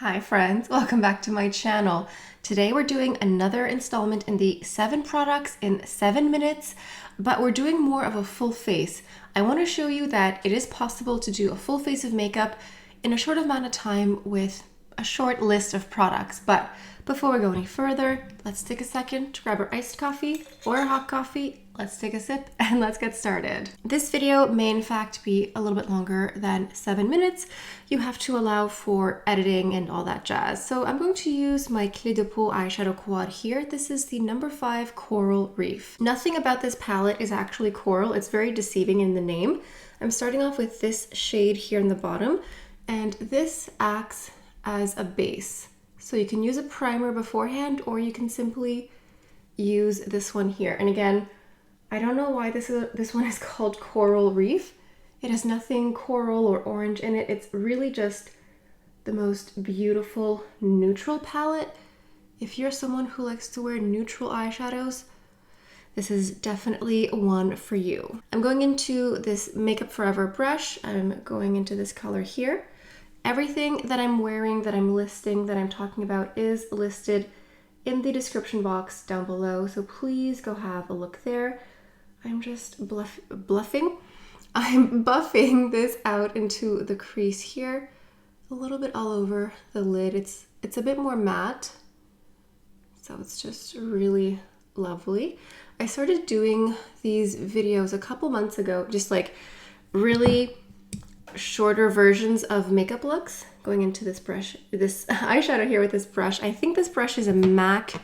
Hi friends, welcome back to my channel. Today we're doing another installment in the 7 products in 7 minutes, but we're doing more of a full face. I want to show you that it is possible to do a full face of makeup in a short amount of time with a short list of products. But before we go any further, let's take a second to grab our iced coffee or a hot coffee. Let's take a sip and let's get started. This video may in fact be a little bit longer than 7 minutes. You have to allow for editing and all that jazz. So I'm going to use my Clé de Peau eyeshadow quad here. This is the number 5 Coral Reef. Nothing about this palette is actually coral. It's very deceiving in the name. I'm starting off with this shade here in the bottom, and this acts as a base. So you can use a primer beforehand, or you can simply use this one here. And again, I don't know why this one is called Coral Reef. It has nothing coral or orange in it. It's really just the most beautiful neutral palette. If you're someone who likes to wear neutral eyeshadows, this is definitely one for you. I'm going into this Makeup Forever brush. I'm going into this color here. Everything that I'm wearing, that I'm listing, that I'm talking about is listed in the description box down below. So please go have a look there. I'm just bluffing. I'm buffing this out into the crease here, a little bit all over the lid. It's a bit more matte, so it's just really lovely. I started doing these videos a couple months ago, just like really shorter versions of makeup looks, going into this brush, this eyeshadow here with this brush. I think this brush is a MAC,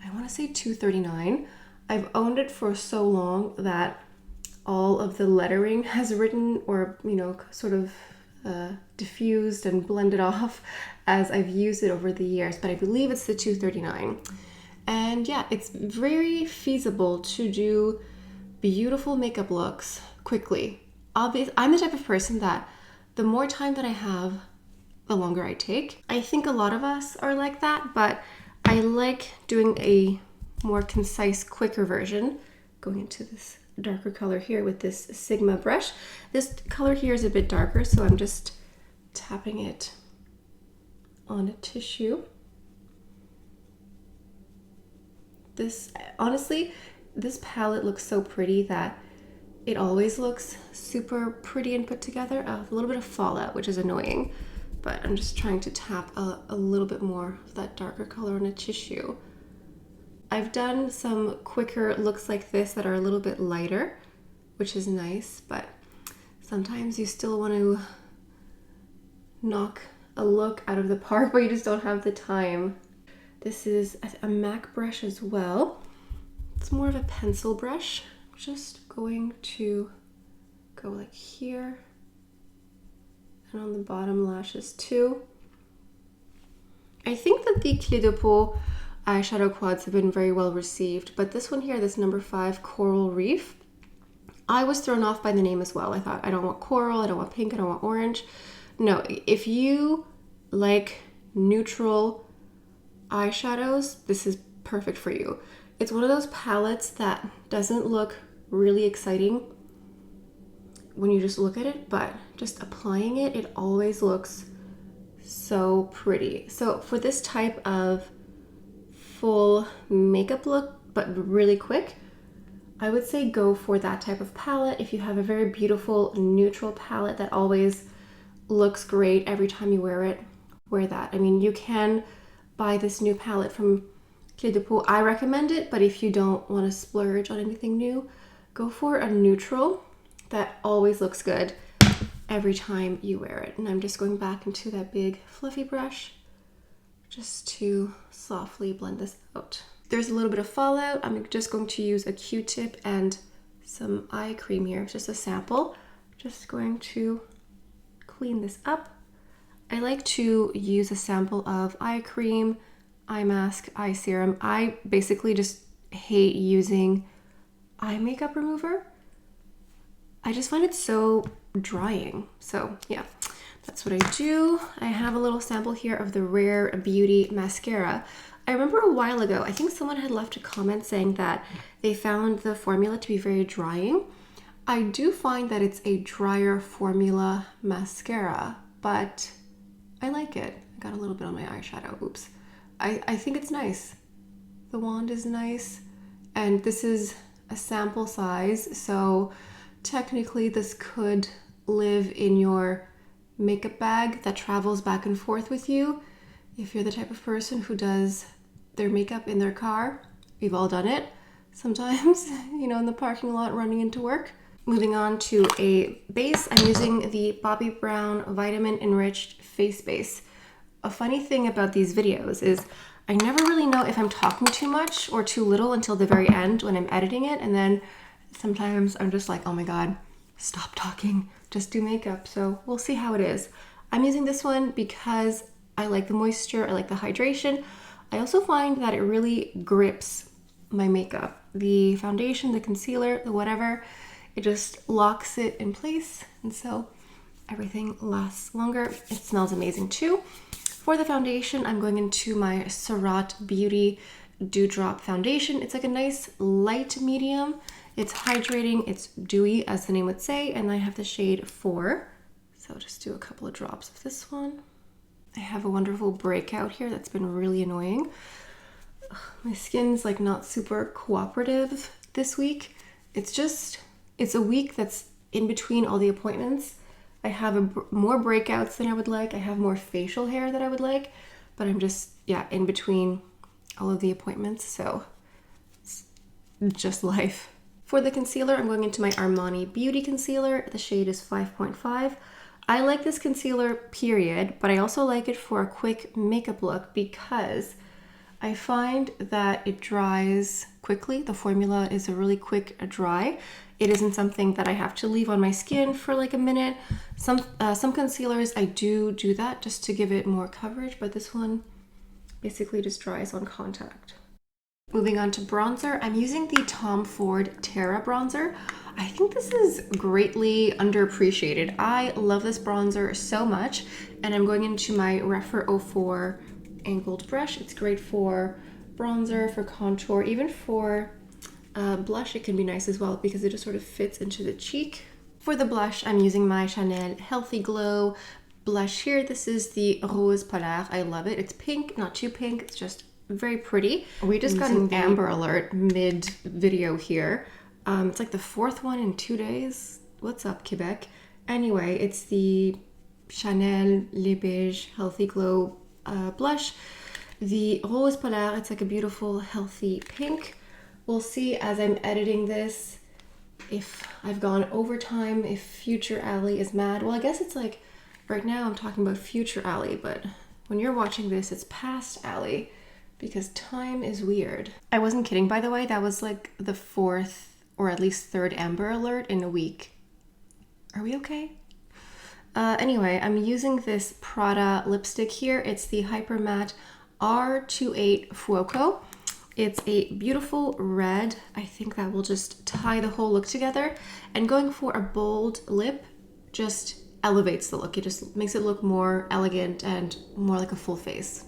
I want to say 239. I've owned it for so long that all of the lettering has written or, sort of diffused and blended off as I've used it over the years, but I believe it's the 239. And yeah, it's very feasible to do beautiful makeup looks quickly. I'm the type of person that the more time that I have, the longer I take. I think a lot of us are like that, but I like doing a more concise, quicker version. Going into this darker color here with this Sigma brush. This color here is a bit darker, so I'm just tapping it on a tissue. Honestly, this palette looks so pretty that it always looks super pretty and put together. A little bit of fallout, which is annoying, but I'm just trying to tap a little bit more of that darker color on a tissue. I've done some quicker looks like this that are a little bit lighter, which is nice, but sometimes you still want to knock a look out of the park, but you just don't have the time. This is a MAC brush as well. It's more of a pencil brush. I'm just going to go like here and on the bottom lashes too. I think that the Clé de Peau eyeshadow quads have been very well received, but this one here, this number 5 Coral Reef, I was thrown off by the name as well. I thought, I don't want coral, I don't want pink, I don't want orange. No, if you like neutral eyeshadows, this is perfect for you. It's one of those palettes that doesn't look really exciting when you just look at it, but just applying it, it always looks so pretty. So for this type of full makeup look, but really quick, I would say go for that type of palette. If you have a very beautiful neutral palette that always looks great every time you wear it, wear that. I mean, you can buy this new palette from Clé de Peau. I recommend it, but if you don't want to splurge on anything new, go for a neutral that always looks good every time you wear it. And I'm just going back into that big fluffy brush just to softly blend this out. There's a little bit of fallout. I'm just going to use a Q-tip and some eye cream here, just a sample. Just going to clean this up. I like to use a sample of eye cream, eye mask, eye serum. I basically just hate using eye makeup remover. I just find it so drying. So yeah, that's what I do. I have a little sample here of the Rare Beauty mascara. I remember a while ago, I think someone had left a comment saying that they found the formula to be very drying. I do find that it's a drier formula mascara, but I like it. got a little bit on my eyeshadow. Oops. I think it's nice. The wand is nice. And this is a sample size, so technically this could live in your makeup bag that travels back and forth with you. If you're the type of person who does their makeup in their car, we've all done it sometimes, you know, in the parking lot running into work. Moving on to a base, I'm using the Bobbi Brown Vitamin Enriched Face Base. A funny thing about these videos is I never really know if I'm talking too much or too little until the very end when I'm editing it, and then sometimes I'm just like, oh my god, stop talking, just do makeup. So we'll see how it is. I'm using this one because I like the moisture, I like the hydration. I also find that it really grips my makeup. The foundation, the concealer, the whatever, it just locks it in place, and so everything lasts longer. It smells amazing too. For the foundation, I'm going into my Surat Beauty Dewdrop Foundation. It's like a nice light medium. It's hydrating, it's dewy, as the name would say, and I have the shade 4. So I'll just do a couple of drops of this one. I have a wonderful breakout here that's been really annoying. Ugh, my skin's like not super cooperative this week. It's a week that's in between all the appointments. I have more breakouts than I would like. I have more facial hair than I would like, but I'm just, yeah, in between all of the appointments, so it's just life. For the concealer, I'm going into my Armani Beauty Concealer. The shade is 5.5. I like this concealer, period, but I also like it for a quick makeup look because I find that it dries quickly. The formula is a really quick dry. It isn't something that I have to leave on my skin for like a minute. Some concealers, I do that just to give it more coverage, but this one basically just dries on contact. Moving on to bronzer, I'm using the Tom Ford Terra bronzer. I think this is greatly underappreciated. I love this bronzer so much, and I'm going into my Refer 04 angled brush. It's great for bronzer, for contour, even for blush. It can be nice as well because it just sort of fits into the cheek. For the blush, I'm using my Chanel Healthy Glow blush here. This is the Rose Polaire. I love it. It's pink, not too pink. It's just very pretty. We just got an Amber Alert mid video here. It's like the 4th one in 2 days. What's up, Quebec? Anyway, it's the Chanel Les Beige Healthy Glow blush. The Rose Polaire, it's like a beautiful healthy pink. We'll see as I'm editing this if I've gone over time, if future Ally is mad. Well, I guess it's like right now I'm talking about future Ally, but when you're watching this, it's past Ally because time is weird. I wasn't kidding, by the way. That was like the 4th or at least 3rd Amber Alert in a week. Are we okay? Anyway, I'm using this Prada lipstick here. It's the Hyper Matte R28 Fuoco. It's a beautiful red. I think that will just tie the whole look together. And going for a bold lip just elevates the look. It just makes it look more elegant and more like a full face.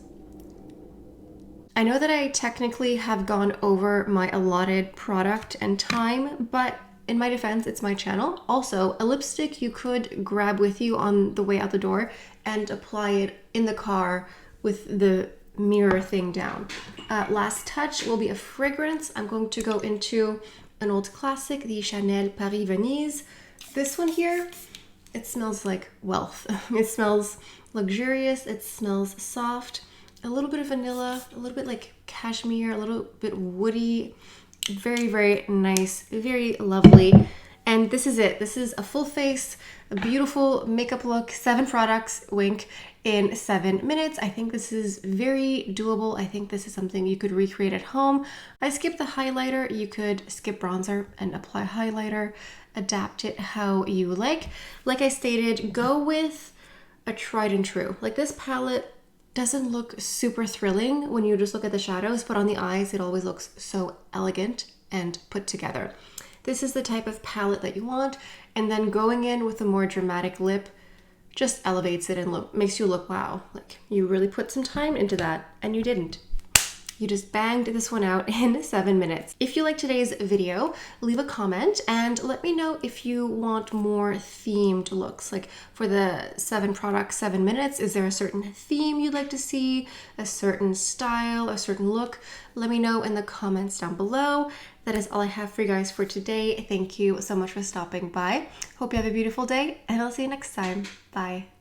I know that I technically have gone over my allotted product and time, but in my defense, it's my channel. Also, a lipstick you could grab with you on the way out the door and apply it in the car with the mirror thing down. Last touch will be a fragrance. I'm going to go into an old classic, the Chanel Paris Venise. This one here, it smells like wealth. It smells luxurious, it smells soft, a little bit of vanilla, a little bit like cashmere, a little bit woody. Very, very nice, very lovely. And this is it. This is a full face, a beautiful makeup look, 7 products, wink, in 7 minutes. I think this is very doable. I think this is something you could recreate at home. I skipped the highlighter. You could skip bronzer and apply highlighter, adapt it how you like. Like I stated, go with a tried and true. Like this palette doesn't look super thrilling when you just look at the shadows, but on the eyes, it always looks so elegant and put together. This is the type of palette that you want, and then going in with a more dramatic lip just elevates it and makes you look wow. Like you really put some time into that, and you didn't. You just banged this one out in 7 minutes. If you like today's video, leave a comment and let me know if you want more themed looks. Like for the 7 products, 7 minutes, is there a certain theme you'd like to see, a certain style, a certain look? Let me know in the comments down below. That is all I have for you guys for today. Thank you so much for stopping by. Hope you have a beautiful day, and I'll see you next time. Bye.